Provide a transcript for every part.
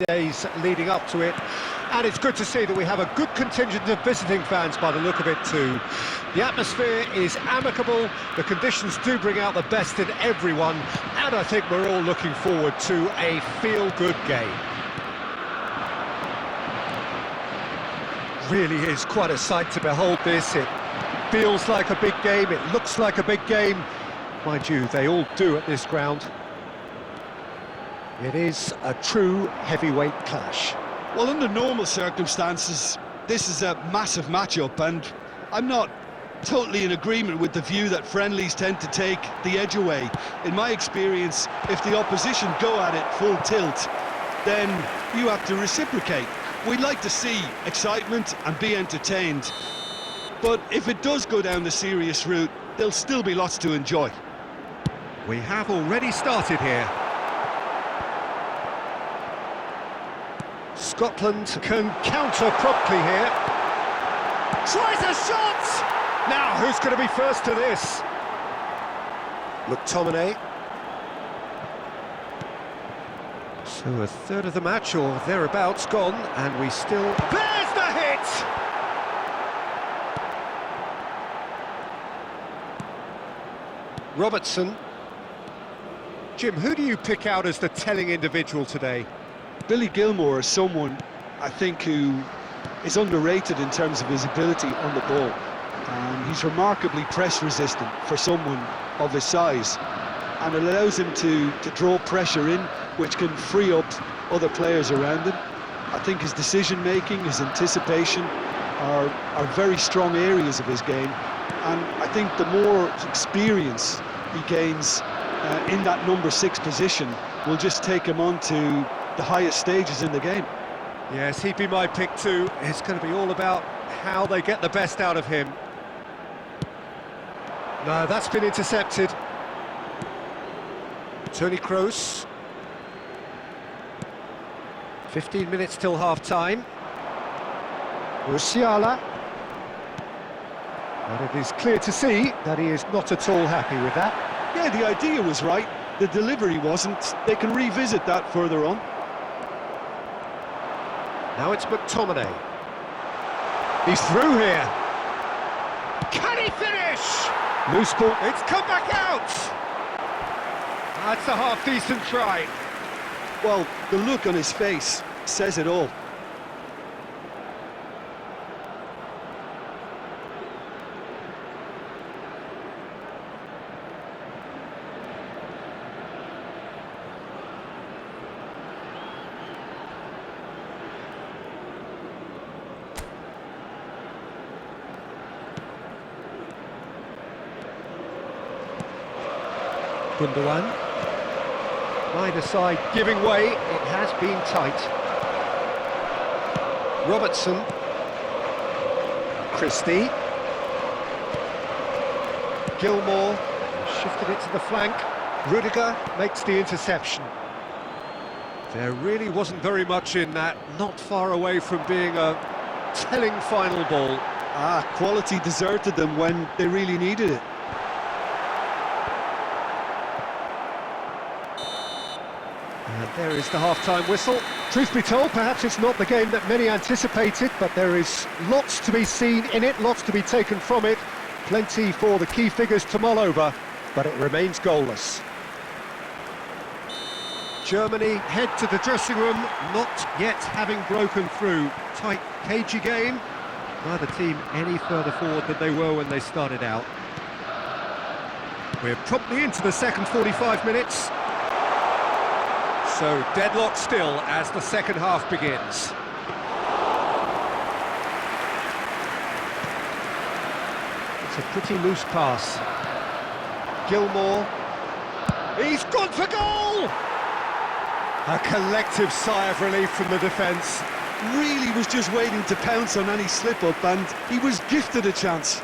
days leading up to it. And it's good to see that we have a good contingent of visiting fans by the look of it too. The atmosphere is amicable, the conditions do bring out the best in everyone, and I think we're all looking forward to a feel-good game. Really is quite a sight to behold this. It feels like a big game, it looks like a big game. Mind you, they all do at this ground. It is a true heavyweight clash. Well, under normal circumstances, this is a massive matchup, and I'm not totally in agreement with the view that friendlies tend to take the edge away. In my experience, if the opposition go at it full tilt, then you have to reciprocate. We'd like to see excitement and be entertained, but if it does go down the serious route, there'll still be lots to enjoy. We have already started here. Scotland can counter promptly here. Tries a shot! Now, who's going to be first to this? McTominay. So a third of the match, or thereabouts, gone, and we still... There's the hit! Robertson. Jim, who do you pick out as the telling individual today? Billy Gilmour is someone, I think, who is underrated in terms of his ability on the ball. He's remarkably press-resistant for someone of his size, and it allows him to draw pressure in, which can free up other players around him. I think his decision-making, his anticipation are very strong areas of his game, and I think the more experience he gains in that number 6 position will just take him on to the highest stages in the game. Yes, he'd be my pick too. It's going to be all about how they get the best out of him. No, that's been intercepted. Toni Kroos. 15 minutes till half-time. Musiala. And it is clear to see that he is not at all happy with that. Yeah, the idea was right, the delivery wasn't. They can revisit that further on. Now it's McTominay. He's through here. Can he finish? Loose ball. It's come back out. That's a half-decent try. Well, the look on his face says it all. Gundogan. Either side giving way, it has been tight. Robertson. Christie. Gilmour shifted it to the flank. Rudiger makes the interception. There really wasn't very much in that, not far away from being a telling final ball. Quality deserted them when they really needed it. And there is the half-time whistle. Truth be told, perhaps it's not the game that many anticipated, but there is lots to be seen in it, lots to be taken from it. Plenty for the key figures to mull over, but it remains goalless. Germany head to the dressing room, not yet having broken through. Tight, cagey game. Neither team any further forward than they were when they started out. We're promptly into the second 45 minutes. So deadlock still as the second half begins. It's a pretty loose pass. Gilmour. He's gone for goal! A collective sigh of relief from the defence. Really was just waiting to pounce on any slip-up, and he was gifted a chance.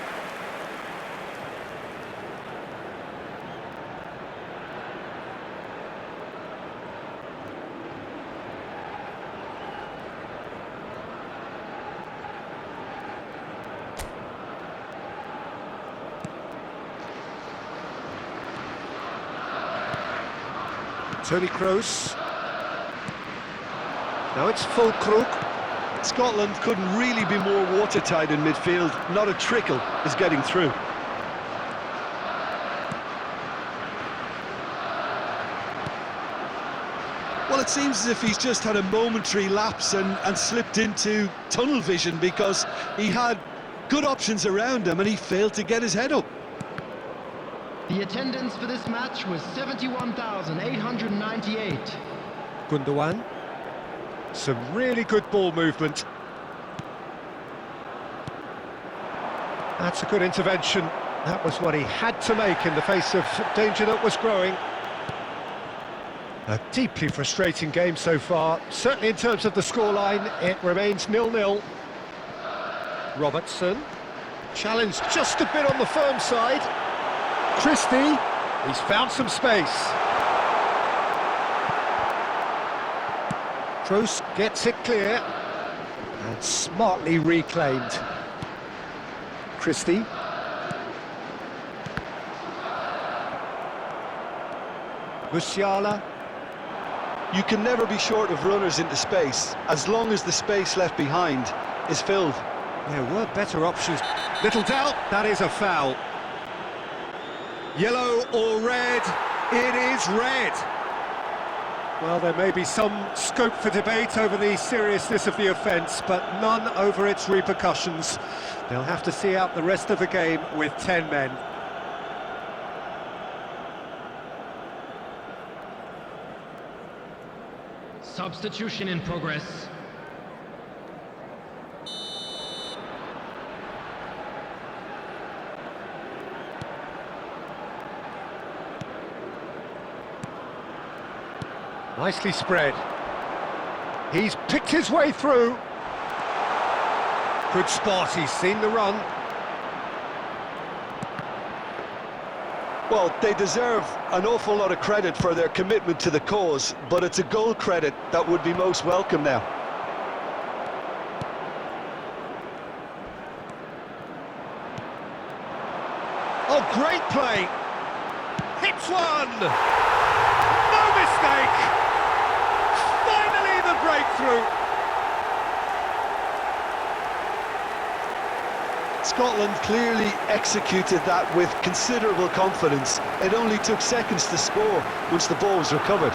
Toni Kroos. Now it's full crook. Scotland couldn't really be more watertight in midfield. Not a trickle is getting through. Well, it seems as if he's just had a momentary lapse and slipped into tunnel vision, because he had good options around him and he failed to get his head up. The attendance for this match was 71,898. Gundogan. Some really good ball movement. That's a good intervention. That was what he had to make in the face of danger that was growing. A deeply frustrating game so far. Certainly in terms of the scoreline, it remains 0-0. Robertson. Challenged just a bit on the firm side. Christie. He's found some space. Kroos gets it clear. And smartly reclaimed. Christie. Musiala. You can never be short of runners into space, as long as the space left behind is filled. There were better options. Little doubt, that is a foul. Yellow or red? It is red. Well, there may be some scope for debate over the seriousness of the offence, but none over its repercussions. They'll have to see out the rest of the game with 10 men. Substitution in progress. Nicely spread. He's picked his way through. Good spot, he's seen the run. Well, they deserve an awful lot of credit for their commitment to the cause, but it's a goal credit that would be most welcome now. Oh, great play! Hits one! No mistake! Finally the breakthrough! Scotland clearly executed that with considerable confidence. It only took seconds to score once the ball was recovered.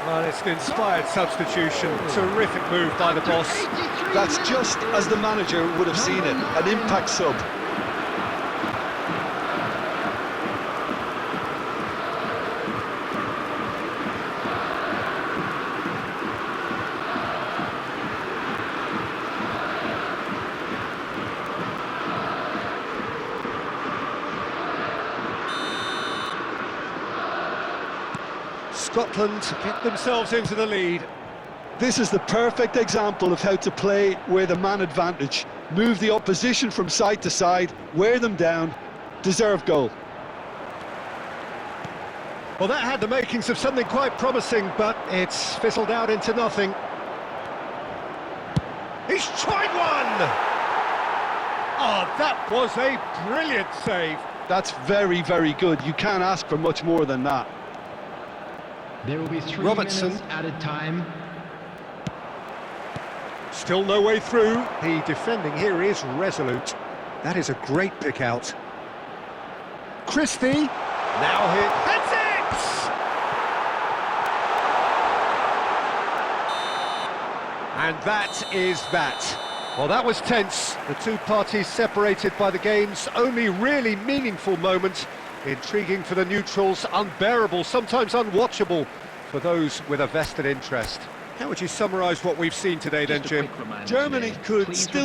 Well, it's an inspired substitution. Terrific move by the boss. That's just as the manager would have seen it, an impact sub. Scotland get themselves into the lead. This is the perfect example of how to play with a man advantage. Move the opposition from side to side, wear them down, deserve goal. Well, that had the makings of something quite promising, but it's fizzled out into nothing. He's tried one! Oh, that was a brilliant save. That's very, very good. You can't ask for much more than that. There will be 3 Robertson. minutes added time. Still no way through. The defending here is resolute. That is a great pick out. Christie. Now hit. That's it! And that is that. Well, that was tense. The two parties separated by the game's only really meaningful moment. Intriguing for the neutrals, unbearable, sometimes unwatchable for those with a vested interest. How would you summarise what we've seen today then, Jim? Germany could still